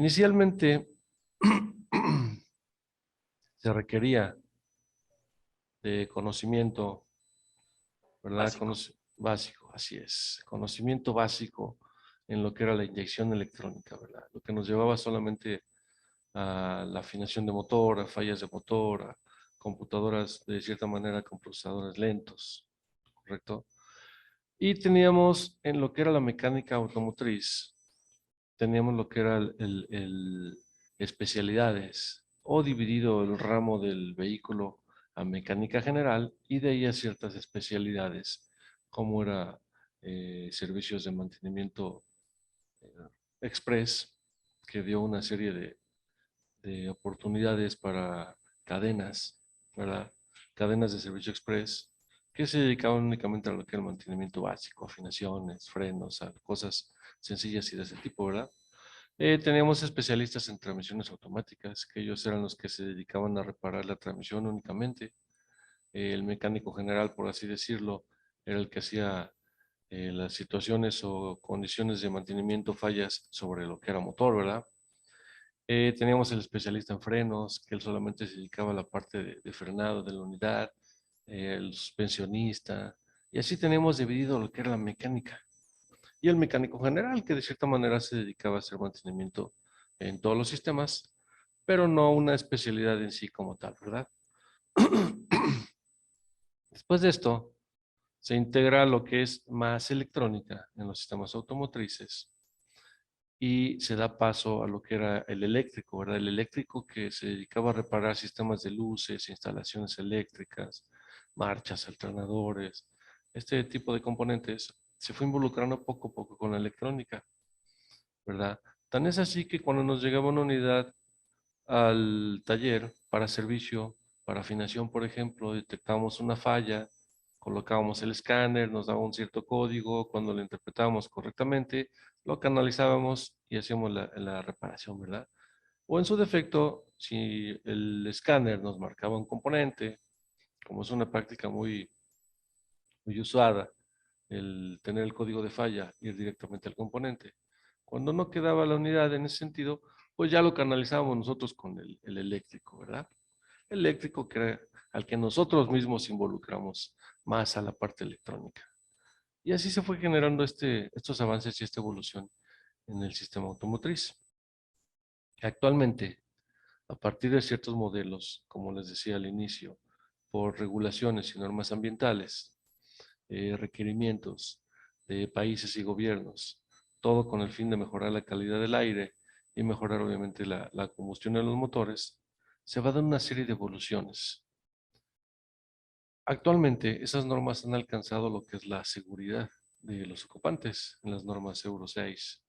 Inicialmente se requería de conocimiento, ¿verdad? Básico. Básico, así es. Conocimiento básico en lo que era la inyección electrónica, ¿verdad? Lo que nos llevaba solamente a la afinación de motor, a fallas de motor, a computadoras de cierta manera con procesadores lentos, ¿correcto? Y teníamos en lo que era la mecánica automotriz, teníamos lo que era el especialidades o dividido el ramo del vehículo a mecánica general y de ahí a ciertas especialidades, como era servicios de mantenimiento eh, express, que dio una serie de oportunidades para cadenas, ¿verdad? Cadenas de servicio express que se dedicaban únicamente a lo que era el mantenimiento básico, afinaciones, frenos, a cosas sencillas y de ese tipo, ¿verdad? Teníamos especialistas en transmisiones automáticas, que ellos eran los que se dedicaban a reparar la transmisión únicamente. El mecánico general, por así decirlo, era el que hacía las situaciones o condiciones de mantenimiento fallas sobre lo que era motor, ¿verdad? Teníamos el especialista en frenos, que él solamente se dedicaba a la parte de frenado de la unidad, el suspensionista, y así tenemos dividido lo que era la mecánica. Y el mecánico general, que de cierta manera se dedicaba a hacer mantenimiento en todos los sistemas, pero no una especialidad en sí como tal, ¿verdad? Después de esto, se integra lo que es más electrónica en los sistemas automotrices y se da paso a lo que era el eléctrico, ¿verdad? El eléctrico que se dedicaba a reparar sistemas de luces, instalaciones eléctricas, marchas, alternadores, este tipo de componentes se fue involucrando poco a poco con la electrónica, ¿verdad? Tan es así que cuando nos llegaba una unidad al taller para servicio, para afinación, por ejemplo, detectábamos una falla, colocábamos el escáner, nos daba un cierto código, cuando lo interpretábamos correctamente, lo canalizábamos y hacíamos la reparación, ¿verdad? O en su defecto, si el escáner nos marcaba un componente, como es una práctica muy usada, el tener el código de falla, ir directamente al componente. Cuando no quedaba la unidad en ese sentido, pues ya lo canalizábamos nosotros con el eléctrico, ¿verdad? Eléctrico que era al que nosotros mismos involucramos más a la parte electrónica. Y así se fue generando estos avances y esta evolución en el sistema automotriz. Actualmente, a partir de ciertos modelos, como les decía al inicio, por regulaciones y normas ambientales, requerimientos de países y gobiernos, todo con el fin de mejorar la calidad del aire y mejorar obviamente la combustión de los motores, se va dando una serie de evoluciones. Actualmente esas normas han alcanzado lo que es la seguridad de los ocupantes en las normas Euro 6,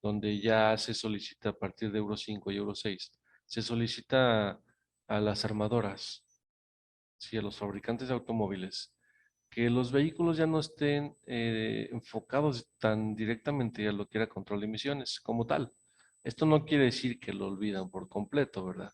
donde ya se solicita a partir de Euro 5 y Euro 6, se solicita a las armadoras, sí, a los fabricantes de automóviles, que los vehículos ya no estén enfocados tan directamente a lo que era control de emisiones como tal. Esto no quiere decir que lo olvidan por completo, ¿verdad?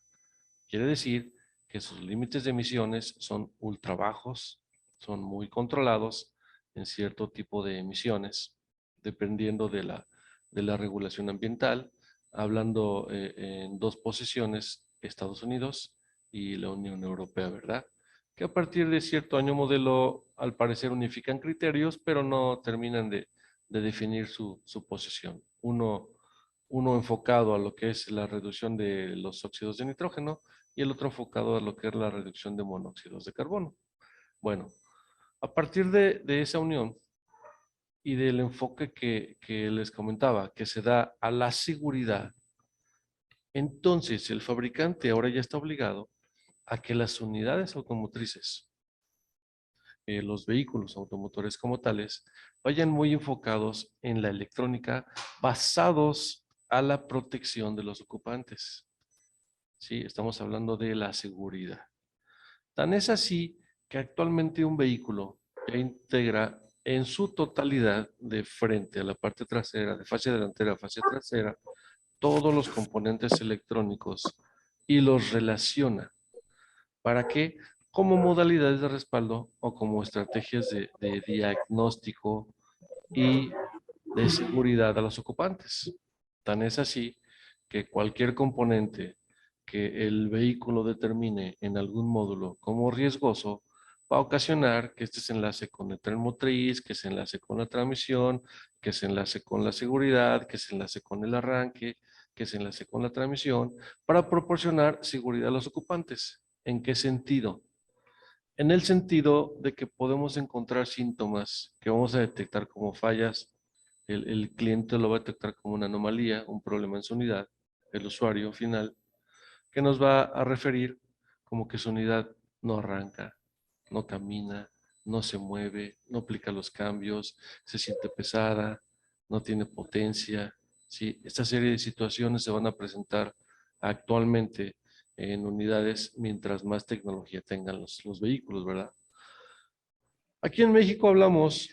Quiere decir que sus límites de emisiones son ultra bajos, son muy controlados en cierto tipo de emisiones, dependiendo de la regulación ambiental, hablando en dos posiciones, Estados Unidos y la Unión Europea, ¿verdad? Que a partir de cierto año modelo, al parecer unifican criterios, pero no terminan de definir su posición. Uno enfocado a lo que es la reducción de los óxidos de nitrógeno y el otro enfocado a lo que es la reducción de monóxidos de carbono. Bueno, a partir de esa unión y del enfoque que les comentaba, que se da a la seguridad, entonces el fabricante ahora ya está obligado a que las unidades automotrices, los vehículos automotores como tales, vayan muy enfocados en la electrónica, basados a la protección de los ocupantes. Sí, estamos hablando de la seguridad. Tan es así que actualmente un vehículo ya integra en su totalidad de frente a la parte trasera, de fascia delantera a fascia trasera, todos los componentes electrónicos y los relaciona. ¿Para qué? Como modalidades de respaldo o como estrategias de diagnóstico y de seguridad a los ocupantes. Tan es así que cualquier componente que el vehículo determine en algún módulo como riesgoso va a ocasionar que este se enlace con el tren motriz, que se enlace con la transmisión, que se enlace con la seguridad, que se enlace con el arranque, que se enlace con la transmisión, para proporcionar seguridad a los ocupantes. ¿En qué sentido? En el sentido de que podemos encontrar síntomas que vamos a detectar como fallas. El cliente lo va a detectar como una anomalía, un problema en su unidad, el usuario final, que nos va a referir como que su unidad no arranca, no camina, no se mueve, no aplica los cambios, se siente pesada, no tiene potencia. Sí, esta serie de situaciones se van a presentar actualmente en unidades mientras más tecnología tengan los vehículos, ¿verdad? Aquí en México hablamos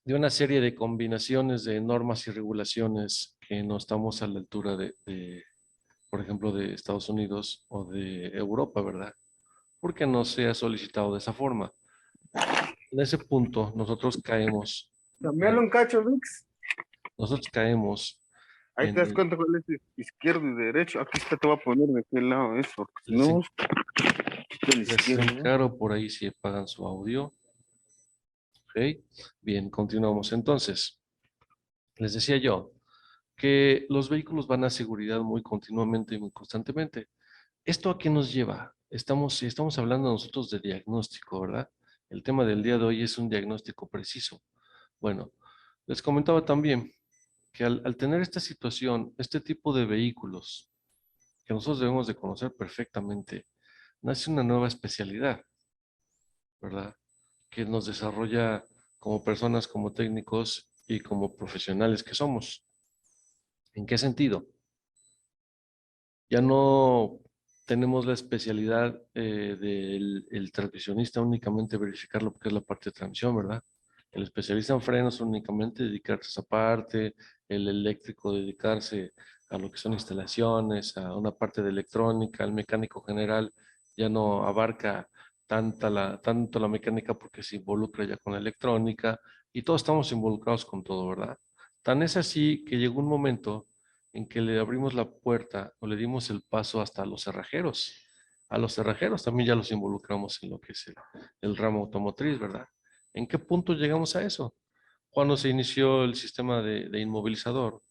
de una serie de combinaciones de normas y regulaciones que no estamos a la altura por ejemplo, de Estados Unidos o de Europa, ¿verdad? Porque no se ha solicitado de esa forma. En ese punto, Cambiarlo un cacho, Vix. nosotros caemos Ahí en te das cuenta cuál es izquierdo y derecho. Aquí está, te voy a poner de qué lado es, porque si les, no, en- de la les izquierda, ¿no? encaro por ahí si apagan su audio. ¿Ok? Bien, continuamos. Entonces, les decía yo que los vehículos van a seguridad muy continuamente y muy constantemente. ¿Esto a qué nos lleva? Si estamos hablando nosotros de diagnóstico, ¿verdad? El tema del día de hoy es un diagnóstico preciso. Bueno, les comentaba también que al tener esta situación, este tipo de vehículos que nosotros debemos de conocer perfectamente, nace una nueva especialidad, ¿verdad? Que nos desarrolla como personas, como técnicos y como profesionales que somos. ¿En qué sentido? Ya no tenemos la especialidad del el transmisionista únicamente verificar lo que es la parte de transmisión, ¿verdad? El especialista en frenos únicamente dedicarse a esa parte, el eléctrico dedicarse a lo que son instalaciones, a una parte de electrónica, el mecánico general ya no abarca tanto la mecánica porque se involucra ya con la electrónica y todos estamos involucrados con todo, ¿verdad? Tan es así que llegó un momento en que le abrimos la puerta o le dimos el paso hasta los cerrajeros. A los cerrajeros también ya los involucramos en lo que es el ramo automotriz, ¿verdad? ¿En qué punto llegamos a eso? Cuando se inició el sistema de inmovilizador,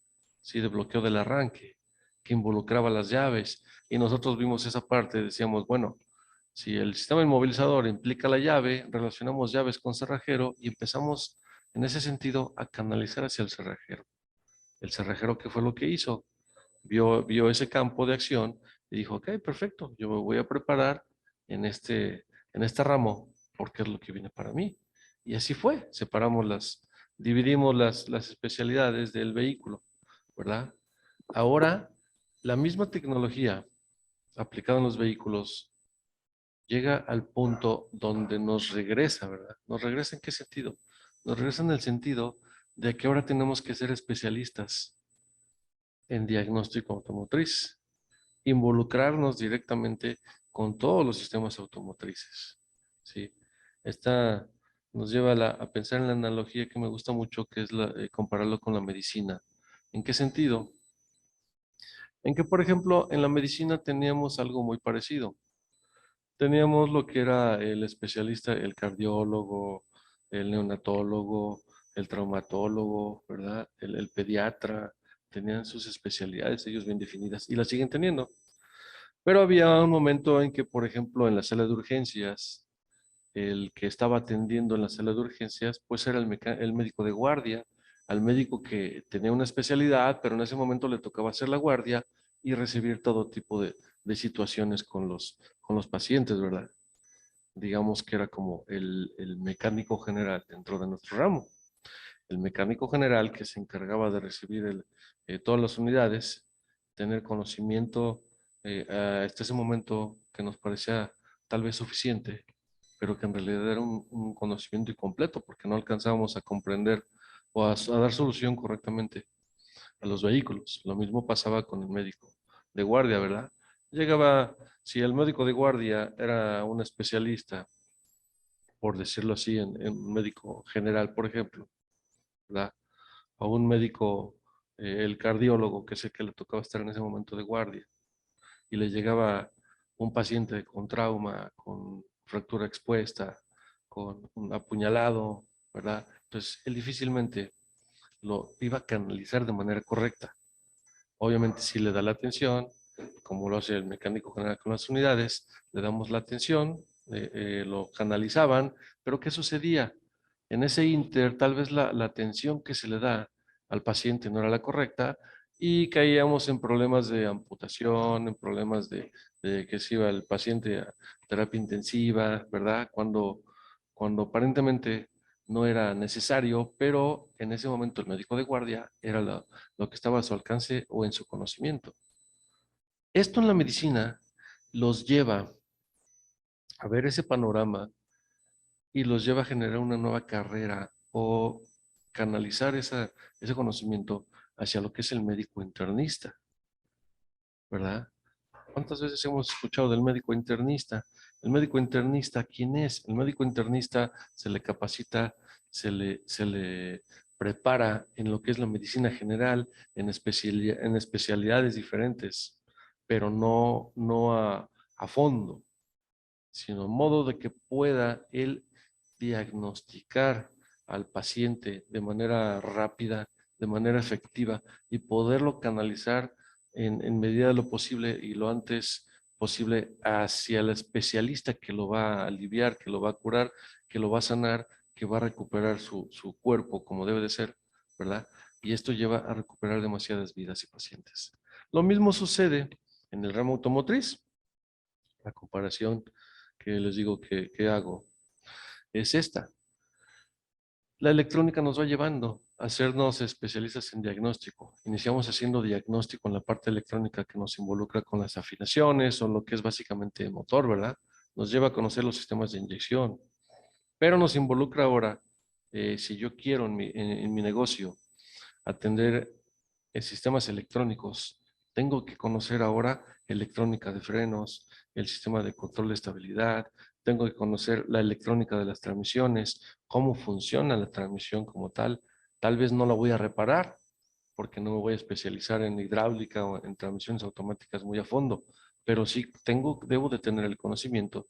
sí, de bloqueo del arranque, que involucraba las llaves, y nosotros vimos esa parte, decíamos, bueno, si el sistema inmovilizador implica la llave, relacionamos llaves con cerrajero y empezamos en ese sentido a canalizar hacia el cerrajero. El cerrajero, ¿qué fue lo que hizo? Vio ese campo de acción y dijo, ok, perfecto, yo me voy a preparar en en este ramo porque es lo que viene para mí. Y así fue, dividimos las especialidades del vehículo, ¿verdad? Ahora, la misma tecnología aplicada en los vehículos llega al punto donde nos regresa, ¿verdad? ¿Nos regresa en qué sentido? Nos regresa en el sentido de que ahora tenemos que ser especialistas en diagnóstico automotriz, involucrarnos directamente con todos los sistemas automotrices. ¿Sí? Esta nos lleva a pensar en la analogía que me gusta mucho, que es compararlo con la medicina. ¿En qué sentido? En que, por ejemplo, en la medicina teníamos algo muy parecido. Teníamos lo que era el especialista, el cardiólogo, el neonatólogo, el traumatólogo, ¿verdad? El pediatra, tenían sus especialidades, ellos bien definidas, y las siguen teniendo. Pero había un momento en que, por ejemplo, en la sala de urgencias, el que estaba atendiendo en la sala de urgencias, pues era el médico de guardia, al médico que tenía una especialidad, pero en ese momento le tocaba hacer la guardia y recibir todo tipo de situaciones con con los pacientes, ¿verdad? Digamos que era como el mecánico general dentro de nuestro ramo. El mecánico general que se encargaba de recibir todas las unidades, tener conocimiento hasta ese momento que nos parecía tal vez suficiente, pero que en realidad era un conocimiento incompleto porque no alcanzábamos a comprender o a dar solución correctamente a los vehículos. Lo mismo pasaba con el médico de guardia, ¿verdad? Llegaba, si el médico de guardia era un especialista, por decirlo así, en un médico general, por ejemplo, ¿verdad? A un médico el cardiólogo, que es el que le tocaba estar en ese momento de guardia, y le llegaba un paciente con trauma, con fractura expuesta, con un apuñalado, ¿verdad? Entonces, él difícilmente lo iba a canalizar de manera correcta. Obviamente, si le da la atención, como lo hace el mecánico general con las unidades, le damos la atención, lo canalizaban, pero ¿qué sucedía? En ese inter, tal vez la atención que se le da al paciente no era la correcta y caíamos en problemas de amputación, en problemas de que se iba el paciente a terapia intensiva, ¿verdad? Cuando aparentemente no era necesario, pero en ese momento el médico de guardia era lo que estaba a su alcance o en su conocimiento. Esto en la medicina los lleva a ver ese panorama y los lleva a generar una nueva carrera o canalizar ese conocimiento hacia lo que es el médico internista, ¿verdad? ¿Cuántas veces hemos escuchado del médico internista? El médico internista, ¿quién es? El médico internista se le capacita, se le prepara en lo que es la medicina general, en especialidades diferentes, pero no a fondo, sino en modo de que pueda él diagnosticar al paciente de manera rápida, de manera efectiva y poderlo canalizar en medida de lo posible y lo antes posible hacia el especialista que lo va a aliviar, que lo va a curar, que lo va a sanar, que va a recuperar su cuerpo como debe de ser, ¿verdad? Y esto lleva a recuperar demasiadas vidas y pacientes. Lo mismo sucede en el ramo automotriz. La comparación que les digo que hago es esta. La electrónica nos va llevando a hacernos especialistas en diagnóstico. Iniciamos haciendo diagnóstico en la parte electrónica que nos involucra con las afinaciones o lo que es básicamente motor, ¿verdad? Nos lleva a conocer los sistemas de inyección, pero nos involucra ahora, si yo quiero en mi negocio atender sistemas electrónicos, tengo que conocer ahora electrónica de frenos, el sistema de control de estabilidad, tengo que conocer la electrónica de las transmisiones, cómo funciona la transmisión como tal. Tal vez no la voy a reparar porque no me voy a especializar en hidráulica o en transmisiones automáticas muy a fondo, pero sí debo de tener el conocimiento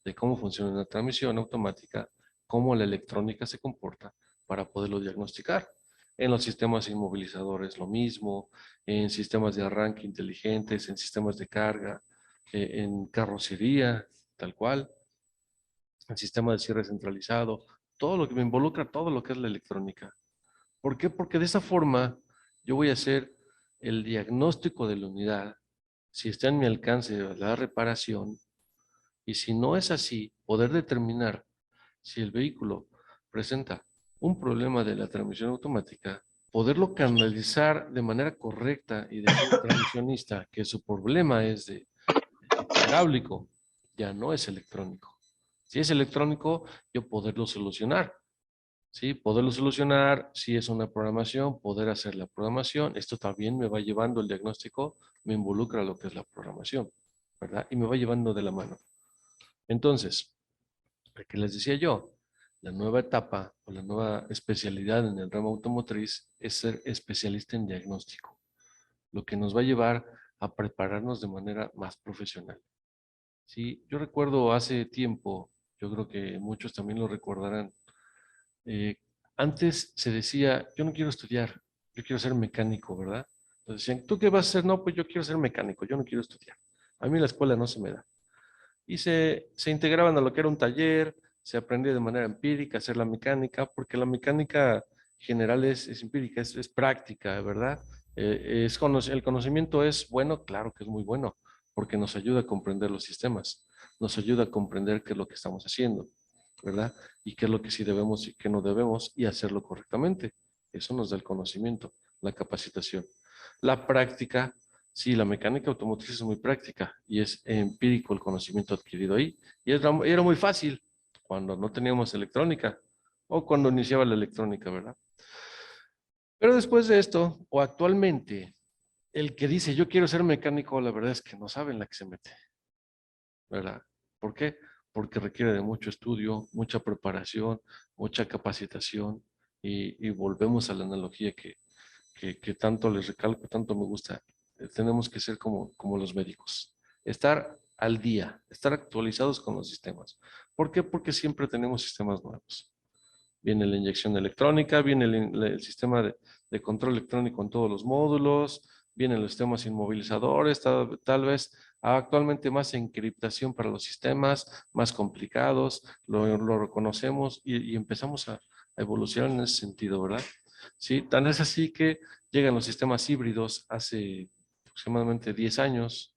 de cómo funciona una transmisión automática, cómo la electrónica se comporta para poderlo diagnosticar. En los sistemas inmovilizadores lo mismo, en sistemas de arranque inteligentes, en sistemas de carga, en carrocería, tal cual, el sistema de cierre centralizado, todo lo que me involucra, todo lo que es la electrónica. ¿Por qué? Porque de esa forma yo voy a hacer el diagnóstico de la unidad, si está en mi alcance la reparación, y si no es así, poder determinar si el vehículo presenta un problema de la transmisión automática, poderlo canalizar de manera correcta y decir al transmisionista que su problema es de hidráulico, ya no es electrónico. Si es electrónico, yo poderlo solucionar. ¿Sí? Poderlo solucionar, si es una programación, poder hacer la programación. Esto también me va llevando el diagnóstico, me involucra lo que es la programación, ¿verdad? Y me va llevando de la mano. Entonces, ¿qué les decía yo? La nueva etapa o la nueva especialidad en el ramo automotriz es ser especialista en diagnóstico, lo que nos va a llevar a prepararnos de manera más profesional. Sí, yo recuerdo hace tiempo, yo creo que muchos también lo recordarán, eh, antes se decía, yo no quiero estudiar, yo quiero ser mecánico, ¿verdad? Entonces decían, ¿tú qué vas a hacer? No, pues yo quiero ser mecánico, yo no quiero estudiar. A mí la escuela no se me da. Y se integraban a lo que era un taller, se aprendía de manera empírica a hacer la mecánica, porque la mecánica general es empírica, es práctica, ¿verdad? El conocimiento es bueno, claro que es muy bueno, porque nos ayuda a comprender los sistemas, nos ayuda a comprender qué es lo que estamos haciendo, ¿verdad? Y qué es lo que sí debemos y qué no debemos y hacerlo correctamente. Eso nos da el conocimiento, la capacitación. La práctica, sí, la mecánica automotriz es muy práctica y es empírico el conocimiento adquirido ahí. Y era muy fácil cuando no teníamos electrónica o cuando iniciaba la electrónica, ¿verdad? Pero después de esto, o actualmente, el que dice yo quiero ser mecánico, la verdad es que no sabe en la que se mete, ¿verdad? ¿Por qué? Porque requiere de mucho estudio, mucha preparación, mucha capacitación y volvemos a la analogía que tanto les recalco, tanto me gusta. Tenemos que ser como los médicos. Estar al día, estar actualizados con los sistemas. ¿Por qué? Porque siempre tenemos sistemas nuevos. Viene la inyección electrónica, viene el sistema de control electrónico en todos los módulos, vienen los sistemas inmovilizadores, tal vez actualmente más encriptación para los sistemas, más complicados, lo reconocemos y empezamos a evolucionar en ese sentido, ¿verdad? Sí, tan es así que llegan los sistemas híbridos hace aproximadamente 10 años,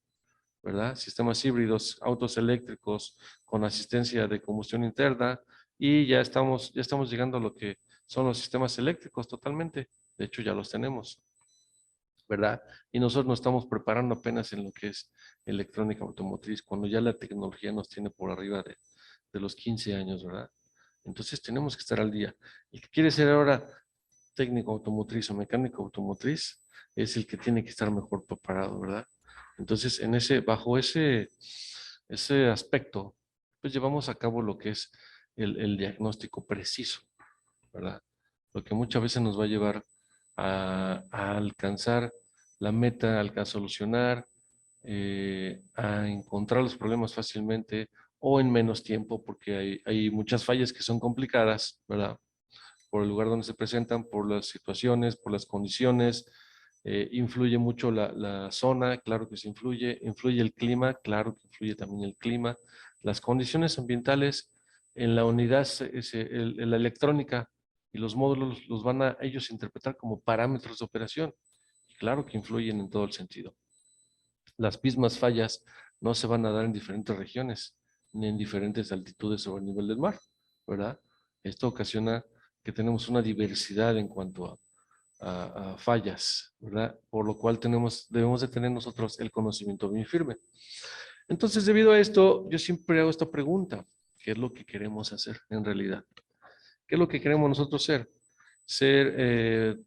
¿verdad? Sistemas híbridos, autos eléctricos con asistencia de combustión interna y ya estamos llegando a lo que son los sistemas eléctricos totalmente. De hecho, ya los tenemos, ¿verdad? Y nosotros nos estamos preparando apenas en lo que es electrónica automotriz, cuando ya la tecnología nos tiene por arriba de los 15 años, ¿verdad? Entonces tenemos que estar al día. El que quiere ser ahora técnico automotriz o mecánico automotriz es el que tiene que estar mejor preparado, ¿verdad? Entonces, bajo ese aspecto, pues llevamos a cabo lo que es el diagnóstico preciso, ¿verdad? Lo que muchas veces nos va a llevar a alcanzar la meta, a solucionar, a encontrar los problemas fácilmente o en menos tiempo, porque hay muchas fallas que son complicadas, ¿verdad? Por el lugar donde se presentan, por las situaciones, por las condiciones. Influye mucho la zona, claro que se influye el clima, claro que influye también el clima, las condiciones ambientales en la unidad, la electrónica y los módulos los van a ellos interpretar como parámetros de operación. Y claro que influyen en todo el sentido. Las mismas fallas no se van a dar en diferentes regiones, ni en diferentes altitudes sobre el nivel del mar, ¿verdad? Esto ocasiona que tenemos una diversidad en cuanto a fallas, ¿verdad? Por lo cual debemos de tener nosotros el conocimiento bien firme. Entonces, debido a esto, yo siempre hago esta pregunta: ¿qué es lo que queremos hacer en realidad? ¿Qué es lo que queremos nosotros ser?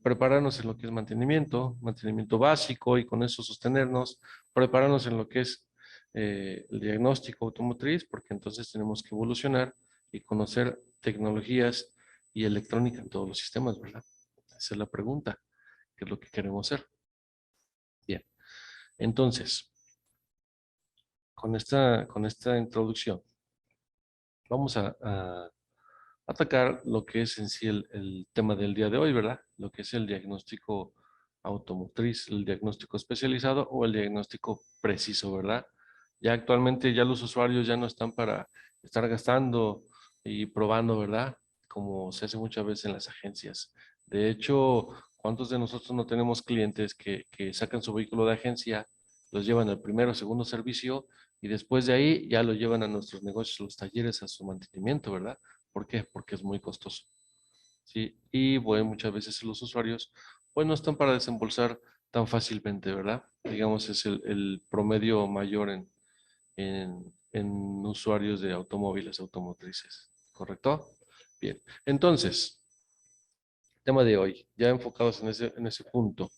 Prepararnos en lo que es mantenimiento básico y con eso sostenernos, prepararnos en lo que es el diagnóstico automotriz, porque entonces tenemos que evolucionar y conocer tecnologías y electrónica en todos los sistemas, ¿verdad? Esa es la pregunta, ¿qué es lo que queremos ser? Bien, entonces, con esta introducción, vamos a atacar lo que es en sí el tema del día de hoy, ¿verdad? Lo que es el diagnóstico automotriz, el diagnóstico especializado o el diagnóstico preciso, ¿verdad? Ya actualmente ya los usuarios ya no están para estar gastando y probando, ¿verdad? Como se hace muchas veces en las agencias. De hecho, ¿cuántos de nosotros no tenemos clientes que sacan su vehículo de agencia, los llevan al primero o segundo servicio y después de ahí ya lo llevan a nuestros negocios, los talleres, a su mantenimiento, ¿verdad? ¿Por qué? Porque es muy costoso. ¿Sí? Y bueno, muchas veces los usuarios pues no están para desembolsar tan fácilmente, ¿verdad? Digamos, es el promedio mayor en usuarios de automóviles automotrices, ¿correcto? Bien, entonces, tema de hoy, ya enfocados en ese punto.